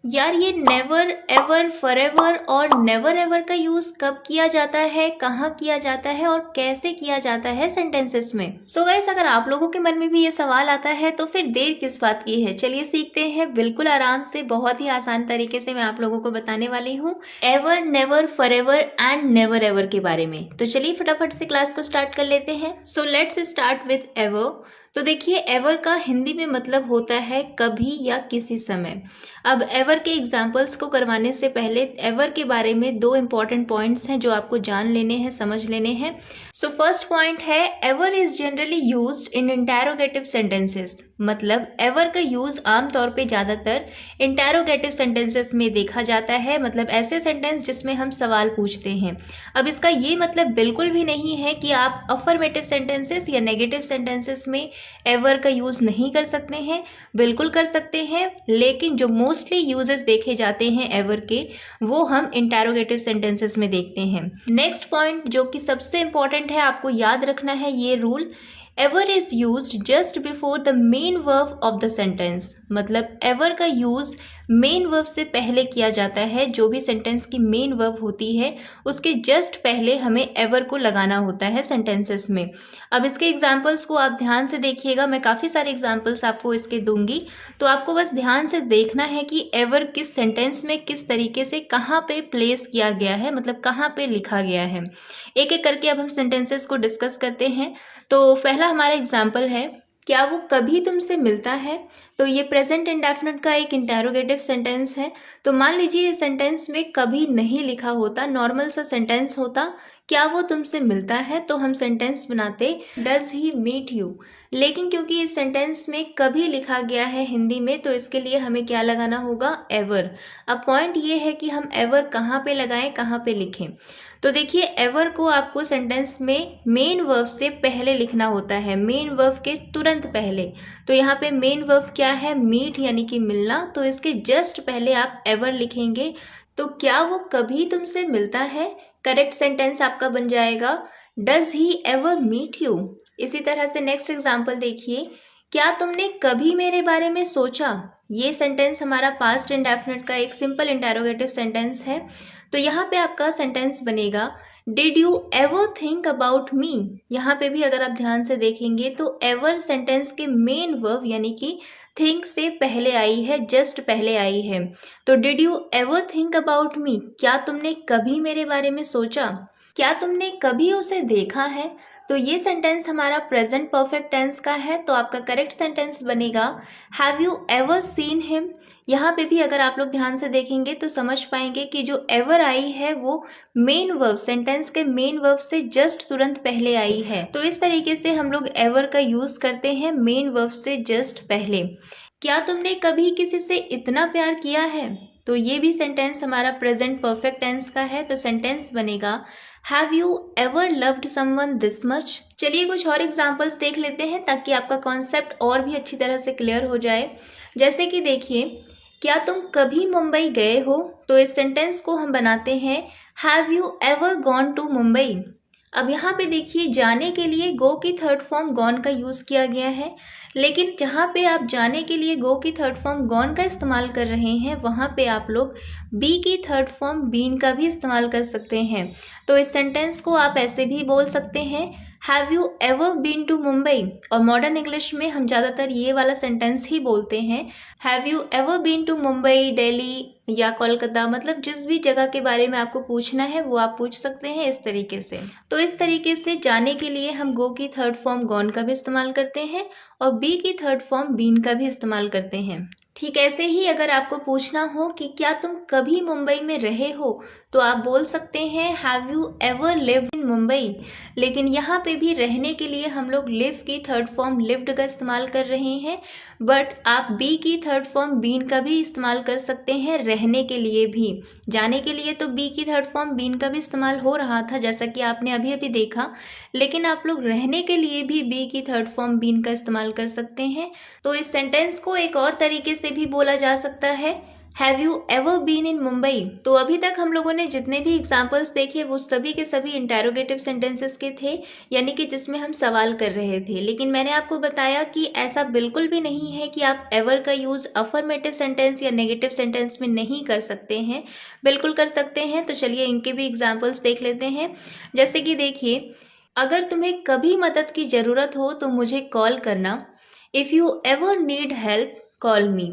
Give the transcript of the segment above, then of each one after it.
यार ये never ever forever और नेवर एवर का यूज कब किया जाता है, कहाँ किया जाता है और कैसे किया जाता है सेंटेंसेस में। सो गाइस, अगर आप लोगों के मन में भी ये सवाल आता है तो फिर देर किस बात की है, चलिए सीखते हैं बिल्कुल आराम से, बहुत ही आसान तरीके से मैं आप लोगों को बताने वाली हूँ ever, never, forever and never ever के बारे में। तो चलिए फटाफट से क्लास को स्टार्ट कर लेते हैं। So let's start with ever. तो देखिए, एवर का हिंदी में मतलब होता है कभी या किसी समय। अब एवर के एग्जाम्पल्स को करवाने से पहले एवर के बारे में दो इंपॉर्टेंट पॉइंट्स हैं जो आपको जान लेने हैं, समझ लेने हैं। सो फर्स्ट पॉइंट है, ever is generally used in interrogative sentences. मतलब एवर का यूज आमतौर पे ज्यादातर इंटेरोगेटिव सेंटेंसेस में देखा जाता है, मतलब ऐसे सेंटेंस जिसमें हम सवाल पूछते हैं। अब इसका ये मतलब बिल्कुल भी नहीं है कि आप अफर्मेटिव सेंटेंसेस या नेगेटिव सेंटेंसेस में एवर का यूज नहीं कर सकते हैं, बिल्कुल कर सकते हैं, लेकिन जो मोस्टली यूजेस देखे जाते हैं एवर के, वो हम इंटेरोगेटिव सेंटेंसेस में देखते हैं। नेक्स्ट पॉइंट जो कि सबसे इंपॉर्टेंट है, आपको याद रखना है ये rule, ever is used just before the main verb of the sentence. मतलब एवर का यूज मेन वर्ब से पहले किया जाता है। जो भी सेंटेंस की मेन वर्ब होती है उसके जस्ट पहले हमें एवर को लगाना होता है सेंटेंसेस में। अब इसके एग्जाम्पल्स को आप ध्यान से देखिएगा, मैं काफ़ी सारे एग्जाम्पल्स आपको इसके दूंगी, तो आपको बस ध्यान से देखना है कि एवर किस सेंटेंस में किस तरीके से कहाँ पे प्लेस किया गया है, मतलब कहाँ पे लिखा गया है। एक एक करके अब हम सेंटेंसेस को डिस्कस करते हैं। तो पहला हमारा एग्जाम्पल है, क्या वो कभी तुमसे मिलता है। तो ये प्रेजेंट इंडेफिनिट का एक इंटेरोगेटिव सेंटेंस है। तो मान लीजिए इस सेंटेंस में कभी नहीं लिखा होता, नॉर्मल सा सेंटेंस होता, क्या वो तुमसे मिलता है, तो हम सेंटेंस बनाते डज ही मीट यू। लेकिन क्योंकि इस सेंटेंस में कभी लिखा गया है हिंदी में, तो इसके लिए हमें क्या लगाना होगा, एवर। अब पॉइंट ये है कि हम एवर कहाँ पे लगाएं, कहाँ पे लिखें। तो देखिए, एवर को आपको सेंटेंस में मेन वर्ब से पहले लिखना होता है, मेन वर्ब के तुरंत पहले। तो यहाँ पे मेन वर्ब क्या है, मीट यानी कि मिलना, तो इसके जस्ट पहले आप एवर लिखेंगे। तो क्या वो कभी तुमसे मिलता है, करेक्ट सेंटेंस आपका बन जाएगा does he ever meet you. इसी तरह से नेक्स्ट एग्जाम्पल देखिए, क्या तुमने कभी मेरे बारे में सोचा। ये सेंटेंस हमारा पास्ट इंडेफिनिट का एक सिंपल इंटेरोगेटिव सेंटेंस है। तो यहाँ पे आपका सेंटेंस बनेगा did you ever think about me. यहाँ पे भी अगर आप ध्यान से देखेंगे तो एवर सेंटेंस के मेन वर्ब यानी कि थिंक से पहले आई है, जस्ट पहले आई है। तो did you ever think about me, क्या तुमने कभी मेरे बारे में सोचा, क्या तुमने कभी उसे देखा है। तो ये सेंटेंस हमारा प्रेजेंट परफेक्ट टेंस का है। तो आपका करेक्ट सेंटेंस बनेगा have you ever seen him. यहाँ पे भी अगर आप लोग ध्यान से देखेंगे तो समझ पाएंगे कि जो एवर आई है वो मेन वर्ब, सेंटेंस के मेन वर्ब से जस्ट तुरंत पहले आई है। तो इस तरीके से हम लोग एवर का यूज करते हैं मेन वर्ब से जस्ट पहले। क्या तुमने कभी किसी से इतना प्यार किया है। तो ये भी सेंटेंस हमारा प्रेजेंट परफेक्ट टेंस का है। तो सेंटेंस बनेगा have you ever loved someone this much. चलिए कुछ और एग्जाम्पल्स देख लेते हैं ताकि आपका कॉन्सेप्ट और भी अच्छी तरह से क्लियर हो जाए। जैसे कि देखिए, क्या तुम कभी मुंबई गए हो। तो इस सेंटेंस को हम बनाते हैं have you ever gone to Mumbai. अब यहाँ पे देखिए, जाने के लिए गो की थर्ड फॉर्म गॉन का यूज किया गया है, लेकिन जहाँ पे आप जाने के लिए गो की थर्ड फॉर्म गॉन का इस्तेमाल कर रहे हैं वहाँ पे आप लोग बी की थर्ड फॉर्म बीन का भी इस्तेमाल कर सकते हैं। तो इस सेंटेंस को आप ऐसे भी बोल सकते हैं have you ever been to Mumbai. और मॉडर्न इंग्लिश में हम ज़्यादातर ये वाला सेंटेंस ही बोलते हैं have you ever been to Mumbai, Delhi या कोलकाता। मतलब जिस भी जगह के बारे में आपको पूछना है वो आप पूछ सकते हैं इस तरीके से। तो इस तरीके से जाने के लिए हम गो की थर्ड फॉर्म गॉन का भी इस्तेमाल करते हैं और बी की थर्ड फॉर्म बीन का भी इस्तेमाल करते हैं। ठीक ऐसे ही अगर आपको पूछना हो कि क्या तुम कभी मुंबई में रहे हो, तो आप बोल सकते हैं have you ever lived in Mumbai. लेकिन यहाँ पे भी रहने के लिए हम लोग लिव की थर्ड फॉर्म लिव्ड का इस्तेमाल कर रहे हैं, बट आप बी की थर्ड फॉर्म बीन का भी इस्तेमाल कर सकते हैं रहने के लिए भी। जाने के लिए तो बी की थर्ड फॉर्म बीन का भी इस्तेमाल हो रहा था जैसा कि आपने अभी अभी देखा, लेकिन आप लोग रहने के लिए भी बी की थर्ड फॉर्म बीन का इस्तेमाल कर सकते हैं। तो इस सेंटेंस को एक और तरीके से भी बोला जा सकता है have you ever been in Mumbai? तो अभी तक हम लोगों ने जितने भी एग्जाम्पल्स देखे वो सभी के सभी इंटेरोगेटिव सेंटेंसेस के थे, यानी कि जिसमें हम सवाल कर रहे थे। लेकिन मैंने आपको बताया कि ऐसा बिल्कुल भी नहीं है कि आप एवर का यूज अफर्मेटिव सेंटेंस या नेगेटिव सेंटेंस में नहीं कर सकते हैं, बिल्कुल कर सकते हैं। तो चलिए इनके भी एग्जाम्पल्स देख लेते हैं। जैसे कि देखिए, अगर तुम्हें कभी मदद की जरूरत हो तो मुझे कॉल करना। If you ever need help call me.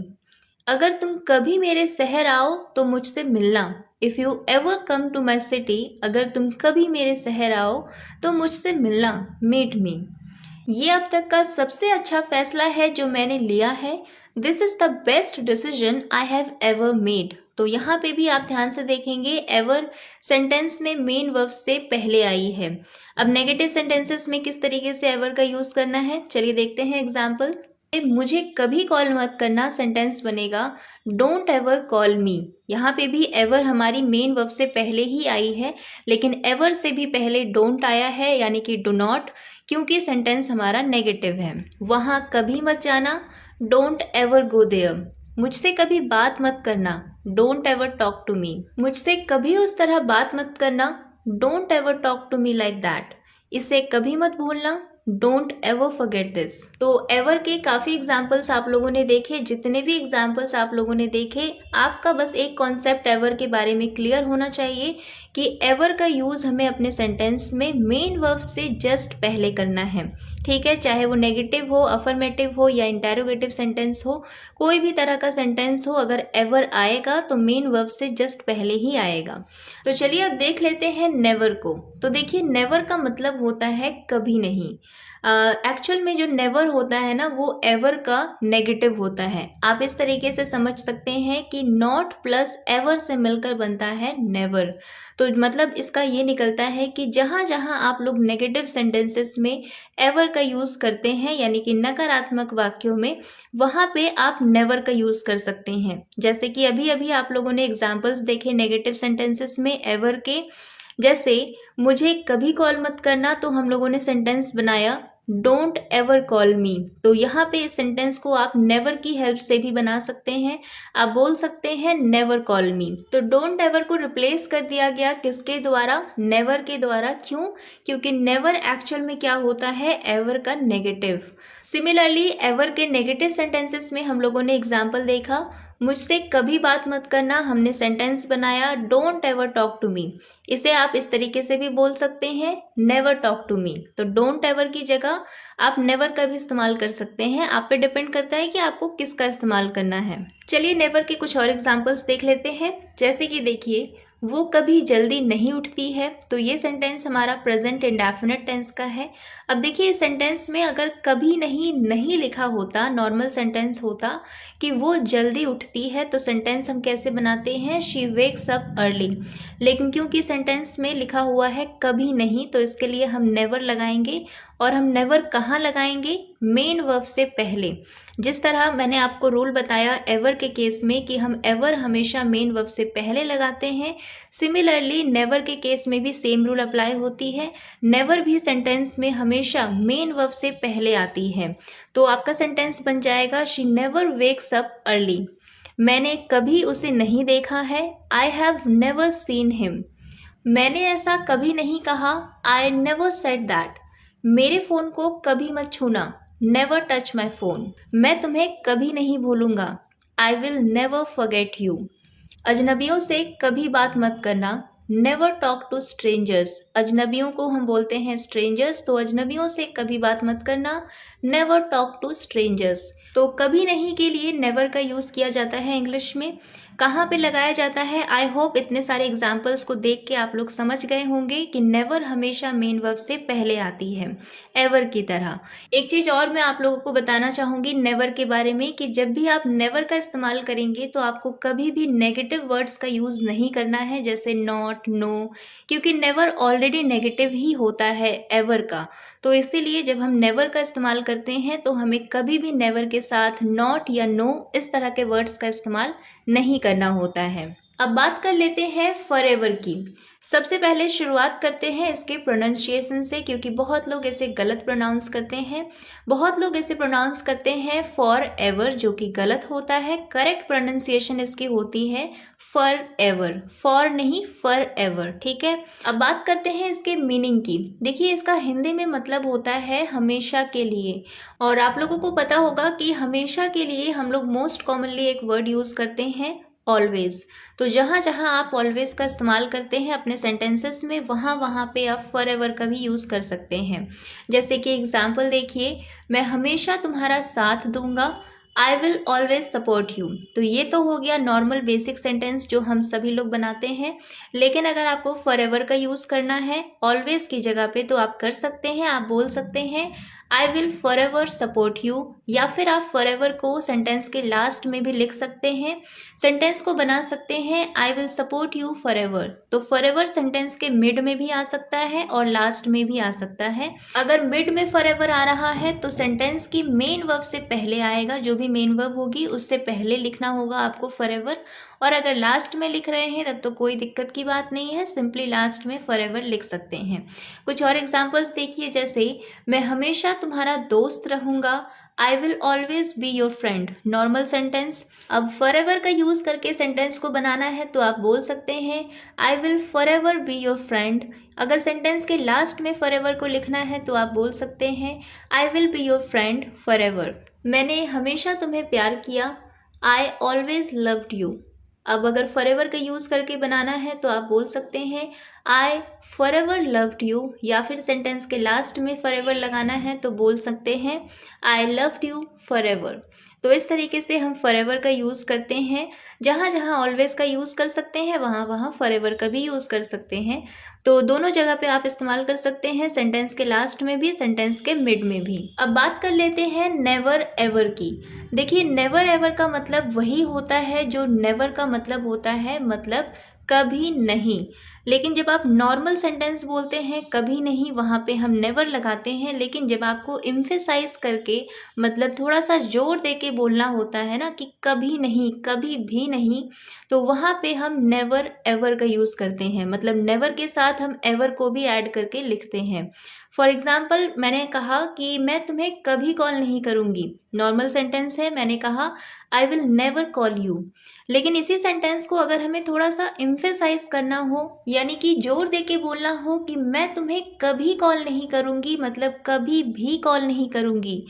अगर तुम कभी मेरे शहर आओ तो मुझसे मिलना। If you ever come to my city, अगर तुम कभी मेरे शहर आओ तो मुझसे मिलना, मीट मी। ये अब तक का सबसे अच्छा फैसला है जो मैंने लिया है। This is the best decision I have ever made. तो यहाँ पे भी आप ध्यान से देखेंगे, एवर सेंटेंस में मेन वर्ब से पहले आई है। अब नेगेटिव सेंटेंसेस में किस तरीके से एवर का यूज करना है, चलिए देखते हैं एग्जाम्पल। मुझे कभी कॉल मत करना सेंटेंस बनेगा डोंट एवर कॉल मी। यहाँ पे भी एवर हमारी मेन वर्ब से पहले ही आई है, लेकिन एवर से भी पहले डोंट आया है, यानी कि डू नॉट, क्योंकि सेंटेंस हमारा नेगेटिव है। वहाँ कभी मत जाना, डोंट एवर गो देयर। मुझसे कभी बात मत करना, don't ever talk to me. मुझसे कभी उस तरह बात मत करना, don't ever talk to me like that. इसे कभी मत भूलना, डोंट एवर फॉरगेट दिस। तो एवर के काफ़ी एग्जाम्पल्स आप लोगों ने देखे। जितने भी एग्जाम्पल्स आप लोगों ने देखे, आपका बस एक कॉन्सेप्ट एवर के बारे में क्लियर होना चाहिए कि एवर का यूज़ हमें अपने सेंटेंस में मेन वर्ब से जस्ट पहले करना है। ठीक है, चाहे वो नेगेटिव हो, अफर्मेटिव हो या इंटेरोगेटिव सेंटेंस हो, कोई भी तरह का सेंटेंस हो, अगर एवर आएगा तो मेन वर्ब से जस्ट पहले ही आएगा। तो चलिए अब देख लेते हैं नेवर को। तो देखिए, नेवर का मतलब होता है कभी नहीं। एक्चुअल में जो नेवर होता है ना, वो एवर का नेगेटिव होता है। आप इस तरीके से समझ सकते हैं कि नॉट प्लस एवर से मिलकर बनता है नेवर। तो मतलब इसका ये निकलता है कि जहाँ जहाँ आप लोग नेगेटिव सेंटेंसेस में एवर का यूज़ करते हैं, यानी कि नकारात्मक वाक्यों में, वहाँ पे आप नेवर का यूज़ कर सकते हैं। जैसे कि अभी अभी आप लोगों ने एग्जाम्पल्स देखे नेगेटिव सेंटेंसेस में एवर के। जैसे मुझे कभी कॉल मत करना, तो हम लोगों ने सेंटेंस बनाया डोंट एवर कॉल मी। तो यहाँ पे इस सेंटेंस को आप नेवर की हेल्प से भी बना सकते हैं। आप बोल सकते हैं नेवर कॉल मी। तो डोंट एवर को रिप्लेस कर दिया गया किसके द्वारा, नेवर के द्वारा। क्यों? क्योंकि नेवर एक्चुअल में क्या होता है, एवर का नेगेटिव। सिमिलरली एवर के नेगेटिव सेंटेंसेस में हम लोगों ने एग्जाम्पल देखा, मुझसे कभी बात मत करना, हमने सेंटेंस बनाया don't ever talk to me. इसे आप इस तरीके से भी बोल सकते हैं, नेवर टॉक टू मी। तो डोंट एवर की जगह आप नेवर का भी इस्तेमाल कर सकते हैं। आप पे डिपेंड करता है कि आपको किसका इस्तेमाल करना है। चलिए नेवर के कुछ और एग्जाम्पल्स देख लेते हैं। जैसे कि देखिए, वो कभी जल्दी नहीं उठती है। तो ये सेंटेंस हमारा प्रेजेंट इंडेफिनिट टेंस का है। अब देखिए, इस सेंटेंस में अगर कभी नहीं लिखा होता, नॉर्मल सेंटेंस होता कि वो जल्दी उठती है, तो सेंटेंस हम कैसे बनाते हैं, शी वेक्स अप अर्ली। लेकिन क्योंकि सेंटेंस में लिखा हुआ है कभी नहीं, तो इसके लिए हम नेवर लगाएंगे। और हम नेवर कहाँ लगाएंगे, मेन वर्ब से पहले। जिस तरह मैंने आपको रूल बताया एवर के केस में कि हम एवर हमेशा मेन वर्ब से पहले लगाते हैं, सिमिलरली नेवर के केस में भी सेम रूल अप्लाई होती है। नेवर भी सेंटेंस में हमेशा मेन वर्ब से पहले आती है। तो आपका सेंटेंस बन जाएगा she never wakes up early. मैंने कभी उसे नहीं देखा है, I have never seen him. मैंने ऐसा कभी नहीं कहा, आई नेवर सेड दैट। मेरे फ़ोन को कभी मत छूना, नेवर टच माई फ़ोन। मैं तुम्हें कभी नहीं भूलूंगा, I will never forget you. अजनबियों से कभी बात मत करना, नेवर टॉक टू स्ट्रेंजर्स। अजनबियों को हम बोलते हैं स्ट्रेंजर्स, तो अजनबियों से कभी बात मत करना, नेवर टॉक टू स्ट्रेंजर्स। तो कभी नहीं के लिए नेवर का यूज़ किया जाता है इंग्लिश में। कहाँ पे लगाया जाता है, आई होप इतने सारे एग्जाम्पल्स को देख के आप लोग समझ गए होंगे कि नेवर हमेशा मेन वर्ब से पहले आती है, एवर की तरह। एक चीज़ और मैं आप लोगों को बताना चाहूँगी नेवर के बारे में कि जब भी आप नेवर का इस्तेमाल करेंगे तो आपको कभी भी नेगेटिव वर्ड्स का यूज़ नहीं करना है, जैसे नॉट, नो, क्योंकि नेवर ऑलरेडी नेगेटिव ही होता है एवर का। तो इसीलिए जब हम नेवर का इस्तेमाल करते हैं तो हमें कभी भी नेवर के साथ नॉट या नो इस तरह के वर्ड्स का इस्तेमाल नहीं करना होता है। अब बात कर लेते हैं फॉरएवर की। सबसे पहले शुरुआत करते हैं इसके प्रोनाउंसिएशन से, क्योंकि बहुत लोग इसे गलत प्रोनाउंस करते हैं। बहुत लोग इसे प्रोनाउंस करते हैं फॉर एवर, जो कि गलत होता है। करेक्ट प्रोनाउंसिएशन इसकी होती है फॉर एवर, फॉर नहीं फॉर एवर, ठीक है। अब बात करते हैं इसके मीनिंग की। देखिए, इसका हिंदी में मतलब होता है हमेशा के लिए। और आप लोगों को पता होगा कि हमेशा के लिए हम लोग मोस्ट कॉमनली एक वर्ड यूज करते हैं, ऑलवेज। तो जहाँ जहाँ आप ऑलवेज का इस्तेमाल करते हैं अपने सेंटेंसेस में, वहाँ वहाँ पे आप फॉर एवर का भी यूज़ कर सकते हैं। जैसे कि एग्जाम्पल देखिए, मैं हमेशा तुम्हारा साथ दूंगा, I will always support you. तो ये तो हो गया नॉर्मल बेसिक सेंटेंस जो हम सभी लोग बनाते हैं। लेकिन अगर आपको फॉर एवर का यूज़ करना है ऑलवेज की जगह पे, तो आप कर सकते हैं। आप बोल सकते हैं I will for ever support you, या फिर आप फॉर एवर को सेंटेंस के लास्ट में भी लिख सकते हैं। सेंटेंस को बना सकते हैं I will support you for ever. तो फॉर एवर सेंटेंस के मिड में भी आ सकता है और लास्ट में भी आ सकता है। अगर मिड में फॉर एवर आ रहा है तो सेंटेंस की मेन वर्ब से पहले आएगा, जो भी मेन वर्ब होगी उससे पहले लिखना होगा आपको फॉर एवर। और अगर लास्ट में लिख रहे हैं तब तो कोई दिक्कत की बात नहीं है, सिंपली लास्ट में फॉर एवर लिख सकते हैं। कुछ और एग्जाम्पल्स देखिए, जैसे मैं हमेशा तुम्हारा दोस्त रहूंगा, I will always be your friend, normal sentence. अब फॉर एवर का यूज़ करके सेंटेंस को बनाना है तो आप बोल सकते हैं I will for ever be your friend. अगर सेंटेंस के लास्ट में फॉर एवर को लिखना है तो आप बोल सकते हैं I will be your friend for ever. मैंने हमेशा तुम्हें प्यार किया, आई ऑलवेज लव्ड यू। अब अगर फॉर एवर का यूज़ करके बनाना है तो आप बोल सकते हैं I for ever loved you, या फिर सेंटेंस के लास्ट में फॉर एवर लगाना है तो बोल सकते हैं I loved you for ever. तो इस तरीके से हम फॉर एवर का यूज़ करते हैं। जहाँ जहाँ ऑलवेज का यूज़ कर सकते हैं वहाँ वहाँ फॉर एवर का भी यूज़ कर सकते हैं। तो दोनों जगह पे आप इस्तेमाल कर सकते हैं, सेंटेंस के लास्ट में भी, सेंटेंस के मिड में भी। अब बात कर लेते हैं नेवर एवर की। देखिए, नेवर एवर का मतलब वही होता है जो नेवर का मतलब होता है, मतलब कभी नहीं। लेकिन जब आप नॉर्मल सेंटेंस बोलते हैं कभी नहीं, वहाँ पे हम नेवर लगाते हैं। लेकिन जब आपको एम्फेसाइज करके, मतलब थोड़ा सा जोर दे के बोलना होता है ना कि कभी नहीं, कभी भी नहीं, तो वहाँ पे हम नेवर एवर का यूज़ करते हैं। मतलब नेवर के साथ हम एवर को भी ऐड करके लिखते हैं। फॉर एग्जाम्पल, मैंने कहा कि मैं तुम्हें कभी कॉल नहीं करूँगी, नॉर्मल सेंटेंस है, मैंने कहा आई विल नेवर कॉल यू। लेकिन इसी सेंटेंस को अगर हमें थोड़ा सा एम्फेसाइज करना हो, यानी कि जोर दे के बोलना हो कि मैं तुम्हें कभी कॉल नहीं करूँगी, मतलब कभी भी कॉल नहीं करूँगी,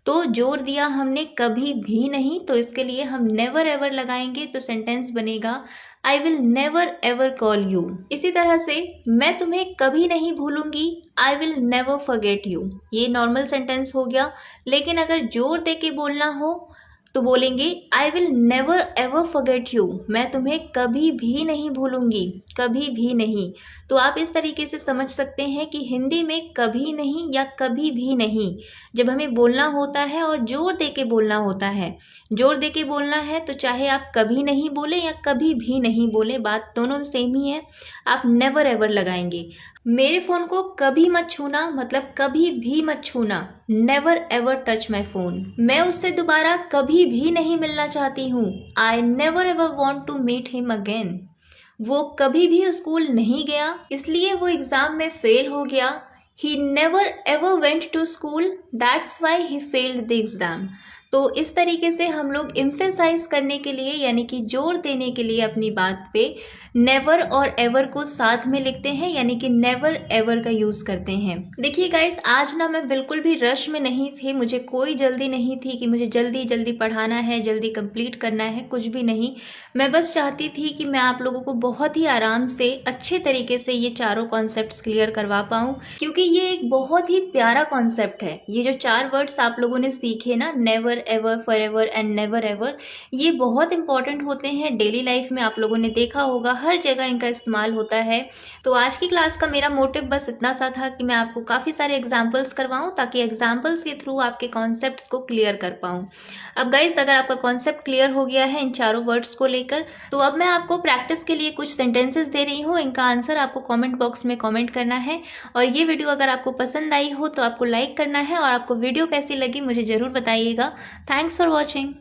तो जोर दिया हमने कभी भी नहीं, तो इसके लिए हम नेवर एवर लगाएंगे। तो सेंटेंस बनेगा I will never ever call you. इसी तरह से मैं तुम्हें कभी नहीं भूलूंगी, I will never forget you. ये नॉर्मल सेंटेंस हो गया। लेकिन अगर जोर दे के बोलना हो तो बोलेंगे आई will never ever forget you, मैं तुम्हें कभी भी नहीं भूलूंगी, कभी भी नहीं। तो आप इस तरीके से समझ सकते हैं कि हिंदी में कभी नहीं या कभी भी नहीं जब हमें बोलना होता है और जोर दे के बोलना होता है, जोर दे के बोलना है तो चाहे आप कभी नहीं बोले या कभी भी नहीं बोले, बात दोनों सेम ही है, आप नेवर एवर लगाएंगे। मेरे फ़ोन को कभी मत छूना, मतलब कभी भी मत छूना, never ever touch my phone. मैं उससे दोबारा कभी भी नहीं मिलना चाहती हूँ, I never ever want to meet him again. वो कभी भी स्कूल नहीं गया, इसलिए वो एग्ज़ाम में फेल हो गया। He never ever went to school, that's why he failed the exam. तो इस तरीके से हम लोग एम्फेसाइज करने के लिए, यानी कि जोर देने के लिए अपनी बात पे नेवर और एवर को साथ में लिखते हैं, यानी कि नेवर एवर का यूज़ करते हैं। देखिए गाइस, आज ना मैं बिल्कुल भी रश में नहीं थी, मुझे कोई जल्दी नहीं थी कि मुझे जल्दी जल्दी पढ़ाना है, जल्दी कंप्लीट करना है, कुछ भी नहीं। मैं बस चाहती थी कि मैं आप लोगों को बहुत ही आराम से, अच्छे तरीके से ये चारों कॉन्सेप्ट्स क्लियर करवा पाऊँ, क्योंकि ये एक बहुत ही प्यारा कॉन्सेप्ट है। ये जो 4 वर्ड्स आप लोगों ने सीखे ना, never ever, forever and never ever, ये बहुत इंपॉर्टेंट होते हैं डेली लाइफ में। आप लोगों ने देखा होगा हर जगह इनका इस्तेमाल होता है। तो आज की क्लास का मेरा मोटिव बस इतना सा था कि मैं आपको काफ़ी सारे एग्जाम्पल्स करवाऊं, ताकि एग्जाम्पल्स के थ्रू आपके कॉन्सेप्ट्स को क्लियर कर पाऊँ। अब गाइस, अगर आपका कॉन्सेप्ट क्लियर हो गया है इन चारों वर्ड्स को लेकर, तो अब मैं आपको प्रैक्टिस के लिए कुछ सेंटेंसेस दे रही हूँ। इनका आंसर आपको कमेंट बॉक्स में कमेंट करना है। और ये वीडियो अगर आपको पसंद आई हो तो आपको लाइक करना है, और आपको वीडियो कैसी लगी मुझे ज़रूर बताइएगा। Thanks for watching.